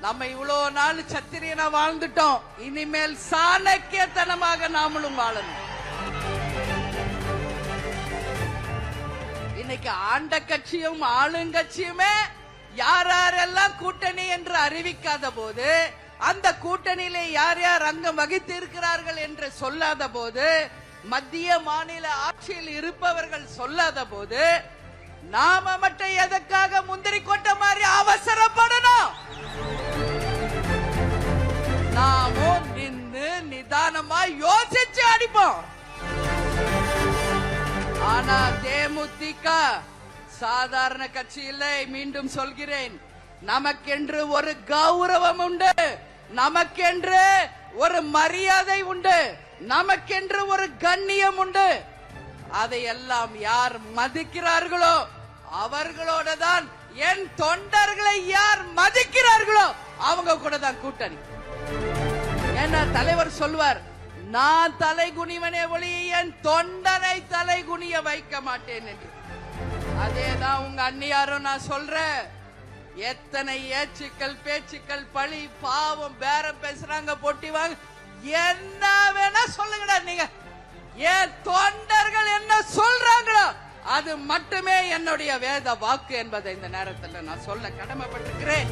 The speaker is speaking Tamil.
நம்ம இவ்வளவு நாள் சத்திரியனா வாழ்ந்துட்டோம், இனிமேல் சாணக்கியத்தனமாக நாமளும் வாழணும். இன்னைக்கு ஆண்ட கட்சியும் ஆளுங்கட்சியுமே யாரெல்லாம் கூட்டணி என்று அறிவிக்காத போது, அந்த கூட்டணியிலே யார் யார் அங்கம் வகித்து இருக்கிறார்கள் என்று சொல்லாத போது, மத்திய மாநில ஆட்சியில் இருப்பவர்கள் சொல்லாத போது, நாம மட்டும் எதற்காக முந்திரி கொட்ட மாதிரி அவசரப்படணும்? நாமும் நின்று நிதானமா யோசிச்சு அடிப்போம். ஆனா தேமுதிக சாதாரண கட்சி இல்லை. மீண்டும் சொல்கிறேன், நமக்கென்று ஒரு கௌரவம் உண்டு, நமக்கென்று ஒரு மரியாதை உண்டு, நமக்கென்று ஒரு கண்ணியம் உண்டு. அதையெல்லாம் யார் மதிக்கிறார்களோ அவர்களோட தான், என் தொண்டர்களை யார் மதிக்கிறார்களோ அவங்க கூட தான் கூட்டணி. ஏன்னா தலைவர் சொல்வார், நான் தலை குனிவனே ஒளி என் தொண்டனை தலை குனிய வைக்க மாட்டேன் என்று. அதேதான் உங்க அண்ணியாரும் நான் சொல்றேன். எத்தனை ஏச்சுக்கள் பேச்சுக்கள் பழி பாவம் பேரம் பேசுறாங்க, பொட்டி வாங்க, என்ன வேணா சொல்லுங்கடா. நீங்க என் தொண்டர்கள் என்ன சொல்றாங்களோ அது மட்டுமே என்னுடைய வேத வாக்கு என்பதை இந்த நேரத்தில் நான் சொல்ல கடமைப்பட்டிருக்கிறேன்.